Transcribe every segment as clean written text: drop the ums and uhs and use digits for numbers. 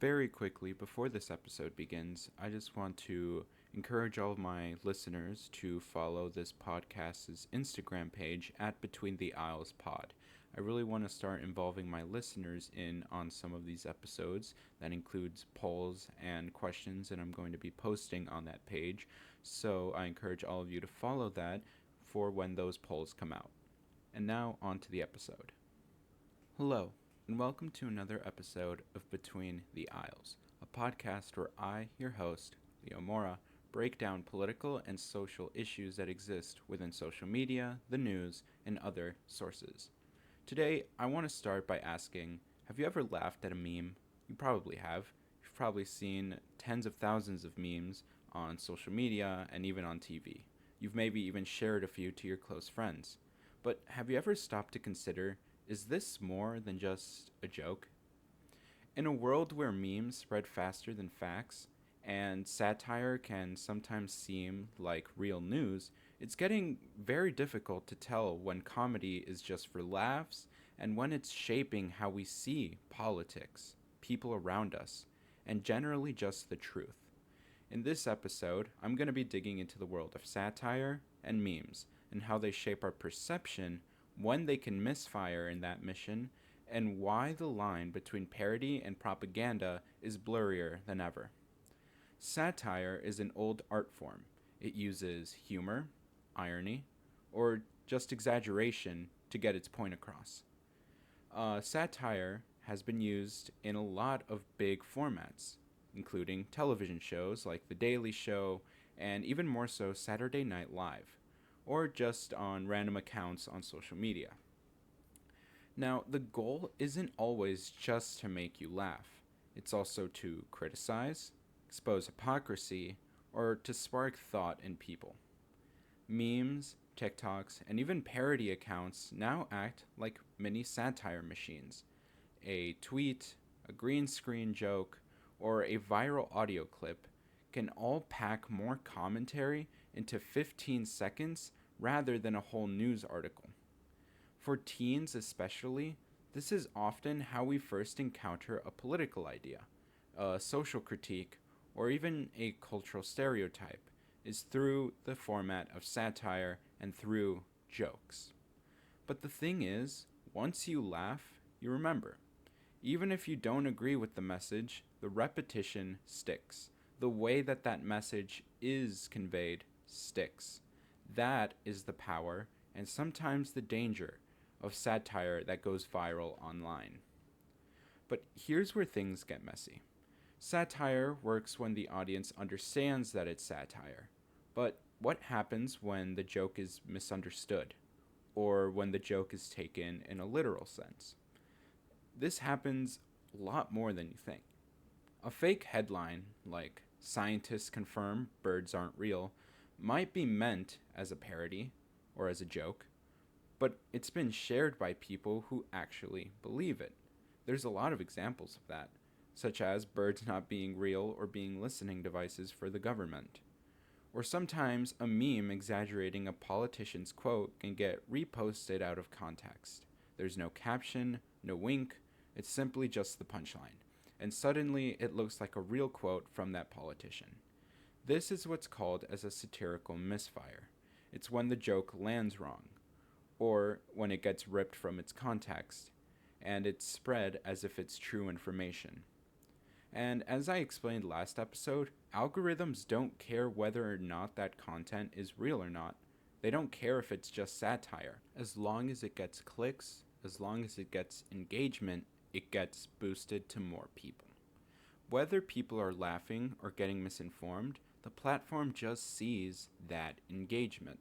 very quickly, before this episode begins, I just want to encourage all of my listeners to follow this podcast's Instagram page at Between the Aisles Pod. I really want to start involving my listeners in on some of these episodes. That includes polls and questions that I'm going to be posting on that page. So I encourage all of you to follow that for when those polls come out. And now, on to the episode. Hello, and welcome to another episode of Between the Aisles, a podcast where I, your host, Leo Mora, break down political and social issues that exist within social media, the news, and other sources. Today, I want to start by asking, have you ever laughed at a meme? You probably have. You've probably seen tens of thousands of memes on social media and even on TV. You've maybe even shared a few to your close friends. But have you ever stopped to consider, is this more than just a joke? In a world where memes spread faster than facts, and satire can sometimes seem like real news, it's getting very difficult to tell when comedy is just for laughs and when it's shaping how we see politics, people around us, and generally just the truth. In this episode, I'm going to be digging into the world of satire and memes and how they shape our perception, when they can misfire in that mission, and why the line between parody and propaganda is blurrier than ever. Satire is an old art form. It uses humor, irony, or just exaggeration to get its point across. Satire has been used in a lot of big formats, including television shows like The Daily Show and even more so Saturday Night Live, or just on random accounts on social media. Now, the goal isn't always just to make you laugh. It's also to criticize, expose hypocrisy, or to spark thought in people. Memes, TikToks, and even parody accounts now act like mini satire machines. A tweet, a green screen joke, or a viral audio clip can all pack more commentary into 15 seconds rather than a whole news article. For teens especially, this is often how we first encounter a political idea, a social critique, or even a cultural stereotype, is through the format of satire and through jokes. But the thing is, once you laugh, you remember. Even if you don't agree with the message, the repetition sticks. The way that that message is conveyed sticks. That is the power, and sometimes the danger, of satire that goes viral online. But here's where things get messy. Satire works when the audience understands that it's satire. But what happens when the joke is misunderstood? Or when the joke is taken in a literal sense? This happens a lot more than you think. A fake headline, like "Scientists confirm birds aren't real," might be meant as a parody or as a joke, but it's been shared by people who actually believe it. There's a lot of examples of that, such as birds not being real or being listening devices for the government. Or sometimes a meme exaggerating a politician's quote can get reposted out of context. There's no caption, no wink, it's simply just the punchline. And suddenly it looks like a real quote from that politician. This is what's called as a satirical misfire. It's when the joke lands wrong, or when it gets ripped from its context, and it's spread as if it's true information. And as I explained last episode, algorithms don't care whether or not that content is real or not. They don't care if it's just satire. As long as it gets clicks, as long as it gets engagement, it gets boosted to more people. Whether people are laughing or getting misinformed, the platform just sees that engagement.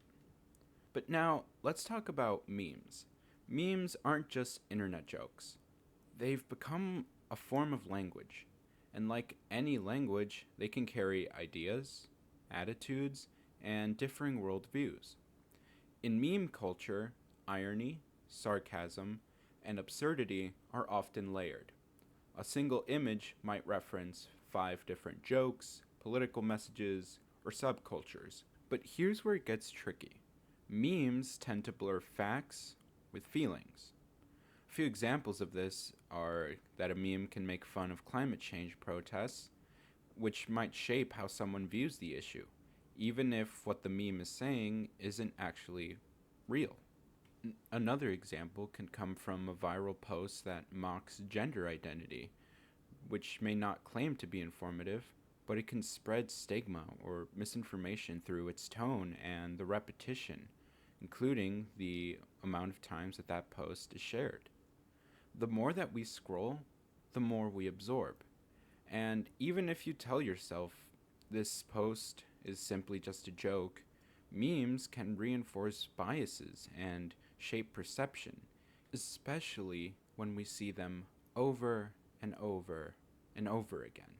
But now, let's talk about memes. Memes aren't just internet jokes. They've become a form of language. And like any language, they can carry ideas, attitudes, and differing worldviews. In meme culture, irony, sarcasm, and absurdity are often layered. A single image might reference 5 different jokes, political messages, or subcultures. But here's where it gets tricky. Memes tend to blur facts with feelings. A few examples of this are that a meme can make fun of climate change protests, which might shape how someone views the issue, even if what the meme is saying isn't actually real. Another example can come from a viral post that mocks gender identity, which may not claim to be informative, but it can spread stigma or misinformation through its tone and the repetition, including the amount of times that that post is shared. The more that we scroll, the more we absorb. And even if you tell yourself this post is simply just a joke, memes can reinforce biases and shape perception, especially when we see them over and over and over again.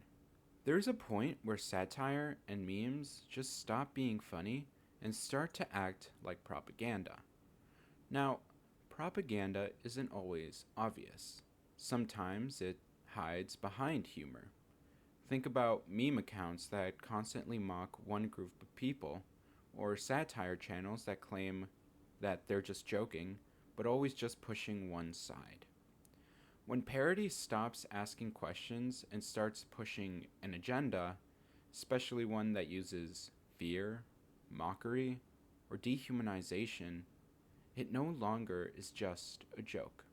There's a point where satire and memes just stop being funny and start to act like propaganda. Now, propaganda isn't always obvious. Sometimes it hides behind humor. Think about meme accounts that constantly mock one group of people, or satire channels that claim that they're just joking, but always just pushing one side. When parody stops asking questions and starts pushing an agenda, especially one that uses fear, mockery, or dehumanization, it no longer is just a joke.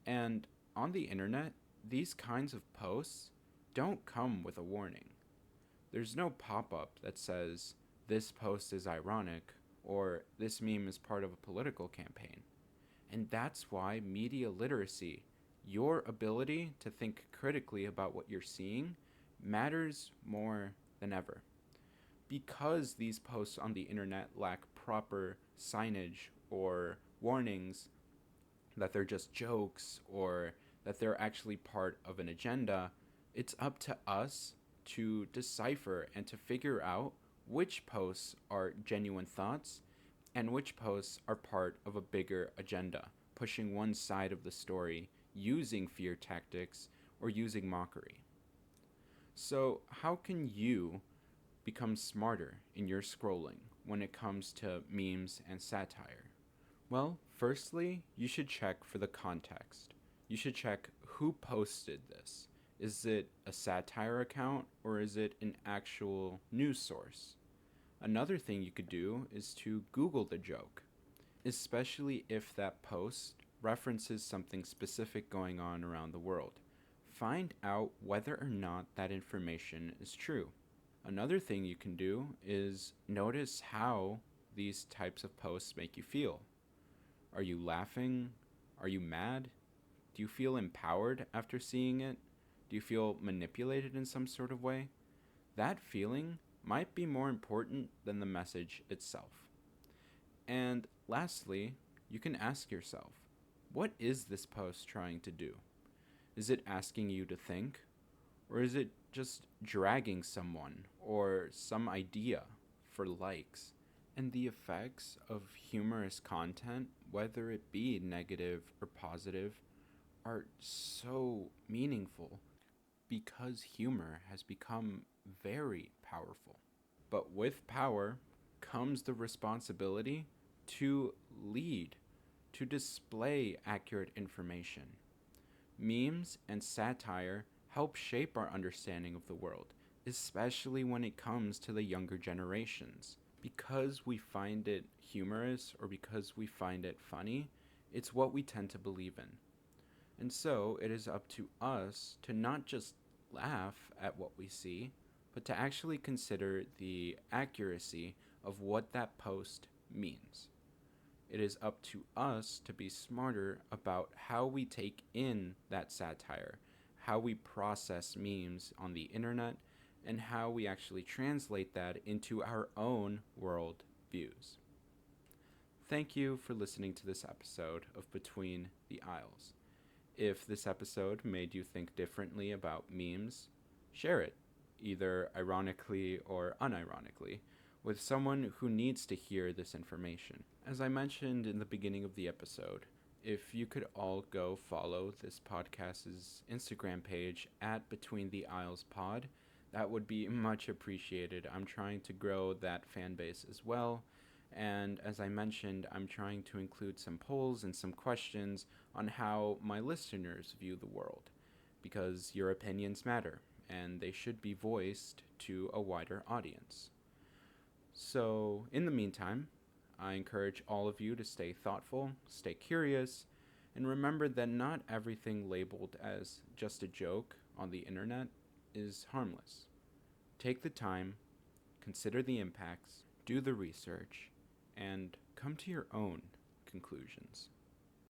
And on the internet, these kinds of posts don't come with a warning. There's no pop up that says, this post is ironic, or this meme is part of a political campaign. And that's why media literacy, your ability to think critically about what you're seeing, matters more than ever. Because these posts on the internet lack proper signage or warnings that they're just jokes or that they're actually part of an agenda, it's up to us to decipher and to figure out which posts are genuine thoughts and which posts are part of a bigger agenda, pushing one side of the story, using fear tactics, or using mockery. So, how can you become smarter in your scrolling when it comes to memes and satire? Well, firstly, you should check for the context. You should check who posted this. Is it a satire account or is it an actual news source? Another thing you could do is to Google the joke, especially if that post references something specific going on around the world. Find out whether or not that information is true. Another thing you can do is notice how these types of posts make you feel. Are you laughing? Are you mad? Do you feel empowered after seeing it? Do you feel manipulated in some sort of way? That feeling might be more important than the message itself. And lastly, you can ask yourself, what is this post trying to do? Is it asking you to think? Or is it just dragging someone or some idea for likes? And the effects of humorous content, whether it be negative or positive, are so meaningful because humor has become very powerful. But with power comes the responsibility to lead, to display accurate information. Memes and satire help shape our understanding of the world, especially when it comes to the younger generations. Because we find it humorous or because we find it funny, it's what we tend to believe in. And so it is up to us to not just laugh at what we see, but to actually consider the accuracy of what that post means. It is up to us to be smarter about how we take in that satire, how we process memes on the internet, and how we actually translate that into our own world views. Thank you for listening to this episode of Between the Aisles. If this episode made you think differently about memes, share it, either ironically or unironically, with someone who needs to hear this information. As I mentioned in the beginning of the episode, if you could all go follow this podcast's Instagram page at Between the Aisles Pod, that would be much appreciated. I'm trying to grow that fan base as well, And as I mentioned, I'm trying to include some polls and some questions on how my listeners view the world, because your opinions matter, and they should be voiced to a wider audience. So, in the meantime, I encourage all of you to stay thoughtful, stay curious, and remember that not everything labeled as just a joke on the internet is harmless. Take the time, consider the impacts, do the research, and come to your own conclusions.